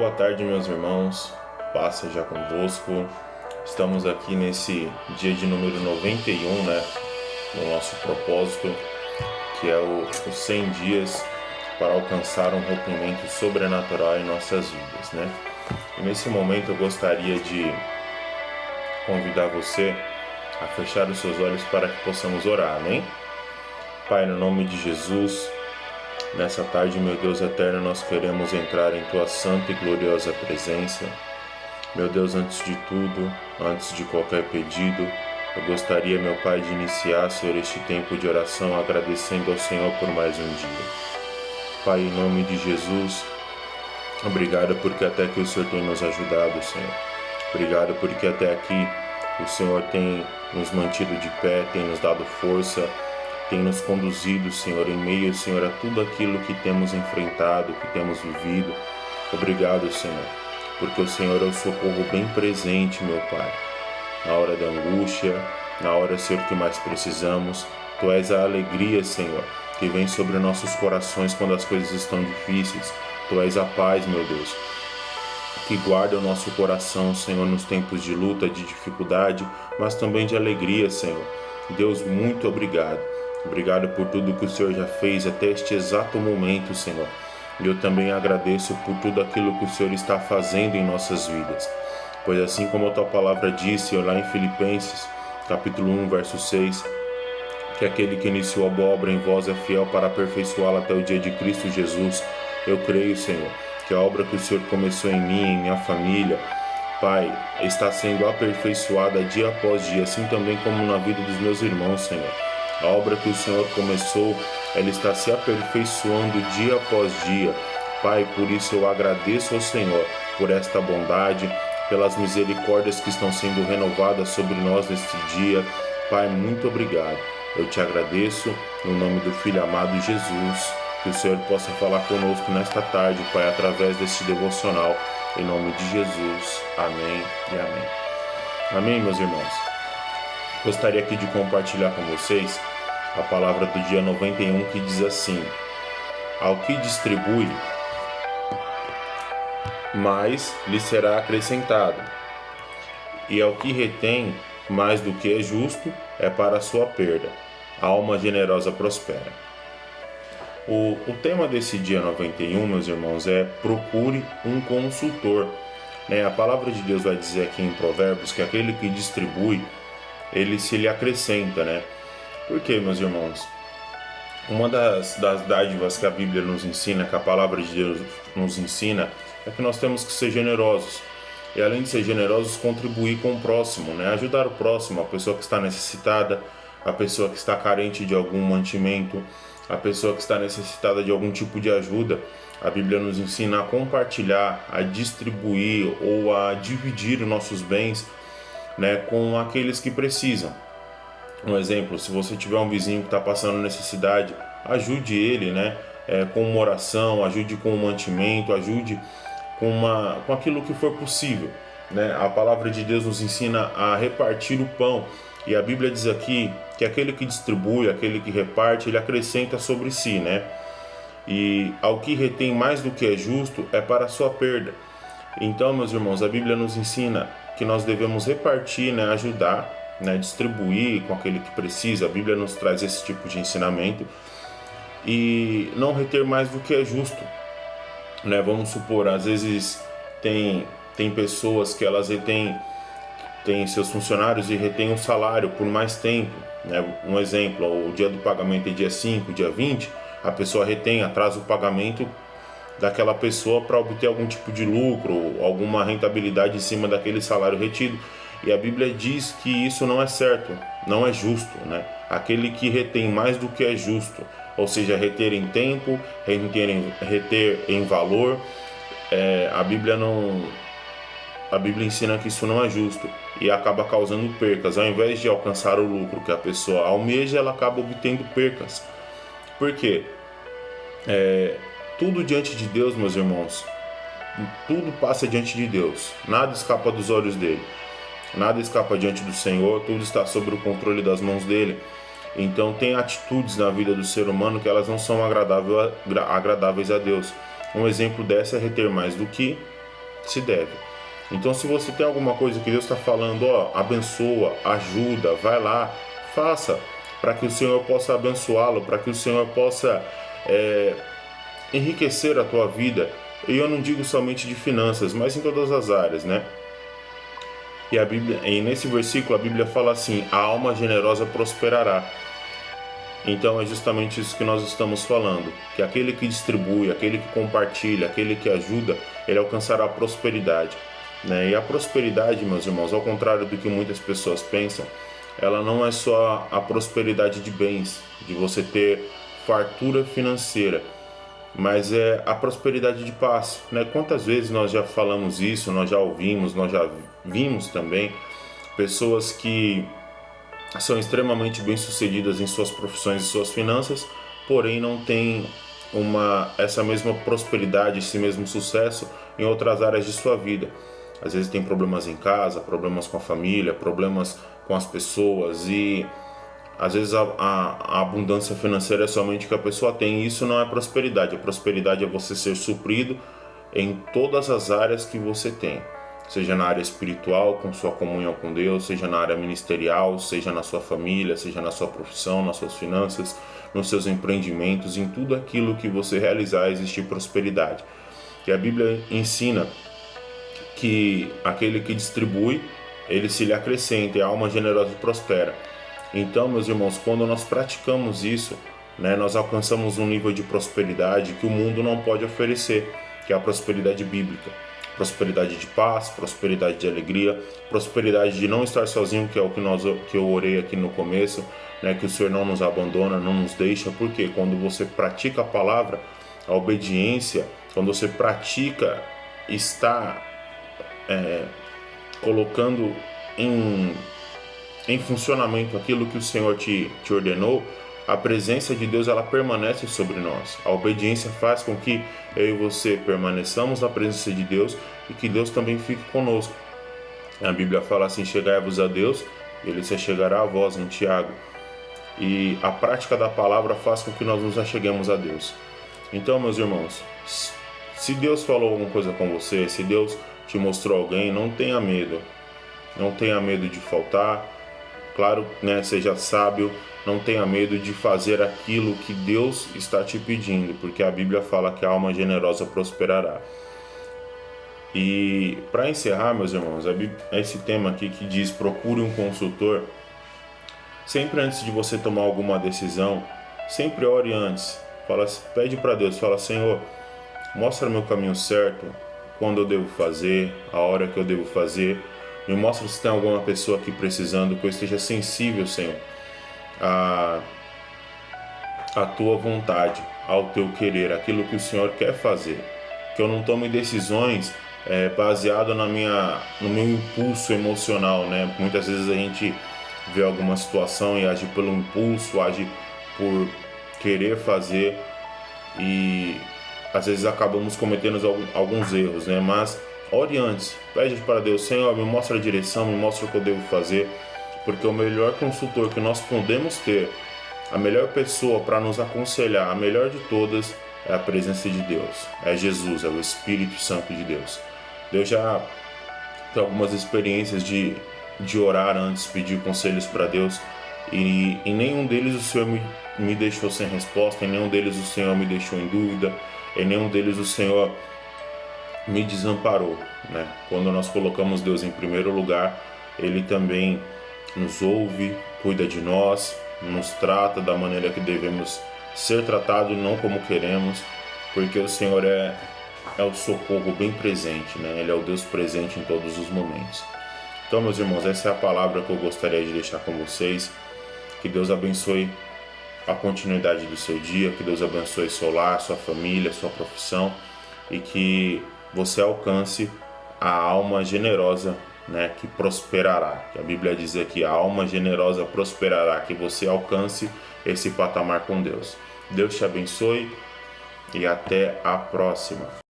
Boa tarde, meus irmãos, paz seja convosco. Estamos aqui nesse dia de número 91, no nosso propósito, que é os 100 dias para alcançar um rompimento sobrenatural em nossas vidas, E nesse momento eu gostaria de convidar você a fechar os seus olhos para que possamos orar, amém? Pai, no nome de Jesus, nessa tarde, meu Deus eterno, nós queremos entrar em Tua santa e gloriosa presença. Meu Deus, antes de tudo, antes de qualquer pedido, eu gostaria, meu Pai, de iniciar, Senhor, este tempo de oração agradecendo ao Senhor por mais um dia. Pai, em nome de Jesus, obrigado porque até aqui o Senhor tem nos ajudado, Senhor. Obrigado porque até aqui o Senhor tem nos mantido de pé, tem nos dado força, tem nos conduzido, Senhor, em meio, Senhor, a tudo aquilo que temos enfrentado, que temos vivido. Obrigado, Senhor, porque o Senhor é o socorro bem presente, meu Pai. Na hora da angústia, na hora, Senhor, que mais precisamos, Tu és a alegria, Senhor, que vem sobre nossos corações quando as coisas estão difíceis. Tu és a paz, meu Deus, que guarda o nosso coração, Senhor, nos tempos de luta, de dificuldade, mas também de alegria, Senhor. Deus, muito obrigado. Obrigado por tudo que o Senhor já fez até este exato momento, Senhor. E eu também agradeço por tudo aquilo que o Senhor está fazendo em nossas vidas. Pois assim como a Tua palavra disse lá em Filipenses, capítulo 1, verso 6, que aquele que iniciou a boa obra em vós é fiel para aperfeiçoá-la até o dia de Cristo Jesus. Eu creio, Senhor, que a obra que o Senhor começou em mim, em minha família, Pai, está sendo aperfeiçoada dia após dia, assim também como na vida dos meus irmãos, Senhor. A obra que o Senhor começou, ela está se aperfeiçoando dia após dia. Pai, por isso eu agradeço ao Senhor por esta bondade, pelas misericórdias que estão sendo renovadas sobre nós neste dia. Pai, muito obrigado. Eu te agradeço no nome do Filho amado Jesus, que o Senhor possa falar conosco nesta tarde, Pai, através deste devocional, em nome de Jesus. Amém e amém. Amém, meus irmãos. Gostaria aqui de compartilhar com vocês a palavra do dia 91 que diz assim: ao que distribui, mais lhe será acrescentado, e ao que retém, mais do que é justo, é para a sua perda. A alma generosa prospera. O tema desse dia 91, meus irmãos, é procure um consultor. A palavra de Deus vai dizer aqui em Provérbios que aquele que distribui, ele se lhe acrescenta, Por quê, meus irmãos? Uma das dádivas que a Bíblia nos ensina, que a palavra de Deus nos ensina, é que nós temos que ser generosos. E além de ser generosos, contribuir com o próximo, Ajudar o próximo, a pessoa que está necessitada, a pessoa que está carente de algum mantimento, a pessoa que está necessitada de algum tipo de ajuda. A Bíblia nos ensina a compartilhar, a distribuir ou a dividir os nossos bens, com aqueles que precisam. Um exemplo, se você tiver um vizinho que está passando necessidade, ajude ele, com uma oração, ajude com um mantimento, ajude com aquilo que for possível, A palavra de Deus nos ensina a repartir o pão, e a Bíblia diz aqui que aquele que distribui, aquele que reparte, ele acrescenta sobre si, E ao que retém mais do que é justo, é para a sua perda. Então, meus irmãos, a Bíblia nos ensina que nós devemos repartir, ajudar, distribuir com aquele que precisa. A Bíblia nos traz esse tipo de ensinamento, e não reter mais do que é justo, Vamos supor, às vezes tem pessoas que elas retêm seus funcionários e retêm um salário por mais tempo, Um exemplo, o dia do pagamento é dia 5, dia 20, a pessoa retém, atrasa o pagamento daquela pessoa para obter algum tipo de lucro, alguma rentabilidade em cima daquele salário retido. E a Bíblia diz que isso não é certo, não é justo, Aquele que retém mais do que é justo, ou seja, reter em tempo, reter em valor, a Bíblia ensina que isso não é justo e acaba causando percas. Ao invés de alcançar o lucro que a pessoa almeja, ela acaba obtendo percas. Por quê? Tudo diante de Deus, meus irmãos, tudo passa diante de Deus, nada escapa dos olhos dele. Nada escapa diante do Senhor, tudo está sob o controle das mãos dele. Então tem atitudes na vida do ser humano que elas não são agradáveis a Deus. Um exemplo dessa é reter mais do que Se deve. Então, se você tem alguma coisa que Deus está falando, abençoa, ajuda, vai lá, faça, para que o Senhor possa abençoá-lo, para que o Senhor possa enriquecer a tua vida. E eu não digo somente de finanças, mas em todas as áreas, né? E nesse versículo a Bíblia fala assim: a alma generosa prosperará. Então é justamente isso que nós estamos falando, que aquele que distribui, aquele que compartilha, aquele que ajuda, ele alcançará a prosperidade, né? E a prosperidade, meus irmãos, ao contrário do que muitas pessoas pensam, ela não é só a prosperidade de bens, de você ter fartura financeira, mas é a prosperidade de paz, né? Quantas vezes nós já falamos isso, nós já ouvimos, nós já vimos também pessoas que são extremamente bem-sucedidas em suas profissões e suas finanças, porém não têm essa mesma prosperidade, esse mesmo sucesso em outras áreas de sua vida. Às vezes tem problemas em casa, problemas com a família, problemas com as pessoas, e às vezes a abundância financeira é somente o que a pessoa tem, e isso não é prosperidade. A prosperidade é você ser suprido em todas as áreas que você tem, seja na área espiritual, com sua comunhão com Deus, seja na área ministerial, seja na sua família, seja na sua profissão, nas suas finanças, nos seus empreendimentos, em tudo aquilo que você realizar existe prosperidade. E a Bíblia ensina que aquele que distribui, ele se lhe acrescenta, e a alma generosa prospera. Então, meus irmãos, quando nós praticamos isso, né, nós alcançamos um nível de prosperidade que o mundo não pode oferecer, que é a prosperidade bíblica. Prosperidade de paz, prosperidade de alegria, prosperidade de não estar sozinho, que é o que eu orei aqui no começo, né, que o Senhor não nos abandona, não nos deixa, porque quando você pratica a palavra, a obediência, quando você pratica, está colocando em funcionamento aquilo que o Senhor te ordenou, a presença de Deus ela permanece sobre nós. A obediência faz com que eu e você permaneçamos na presença de Deus e que Deus também fique conosco. A Bíblia fala assim: chegai-vos a Deus, Ele se achegará a vós, em Tiago. E a prática da palavra faz com que nós nos acheguemos a Deus. Então, meus irmãos, se Deus falou alguma coisa com você, se Deus te mostrou alguém, não tenha medo. Não tenha medo de faltar. Claro, né, seja sábio, não tenha medo de fazer aquilo que Deus está te pedindo, porque a Bíblia fala que a alma generosa prosperará. E para encerrar, meus irmãos, esse tema aqui que diz: procure um consultor. Sempre antes de você tomar alguma decisão, sempre ore antes. Pede para Deus, fala: Senhor, mostra o meu caminho certo, quando eu devo fazer, a hora que eu devo fazer. Me mostra se tem alguma pessoa aqui precisando, que eu esteja sensível, Senhor, à tua vontade, ao teu querer, aquilo que o Senhor quer fazer. Que eu não tome decisões baseado no meu impulso emocional, né? Muitas vezes a gente vê alguma situação e age pelo impulso, age por querer fazer, e às vezes acabamos cometendo alguns erros, né? Mas ore antes, pede para Deus: Senhor, me mostra a direção, me mostra o que eu devo fazer, porque o melhor consultor que nós podemos ter, a melhor pessoa para nos aconselhar, a melhor de todas, é a presença de Deus, é Jesus, é o Espírito Santo de Deus. Deus já tem algumas experiências de orar antes, pedir conselhos para Deus, e em nenhum deles o Senhor me deixou sem resposta, em nenhum deles o Senhor me deixou em dúvida, em nenhum deles o Senhor me desamparou, né? Quando nós colocamos Deus em primeiro lugar, Ele também nos ouve, cuida de nós, nos trata da maneira que devemos ser tratados, não como queremos, porque o Senhor é o socorro bem presente, né? Ele é o Deus presente em todos os momentos. Então, meus irmãos, essa é a palavra que eu gostaria de deixar com vocês. Que Deus abençoe a continuidade do seu dia, que Deus abençoe seu lar, sua família, sua profissão, e que você alcance a alma generosa, né, que prosperará. Que a Bíblia diz aqui: a alma generosa prosperará, que você alcance esse patamar com Deus. Deus te abençoe e até a próxima.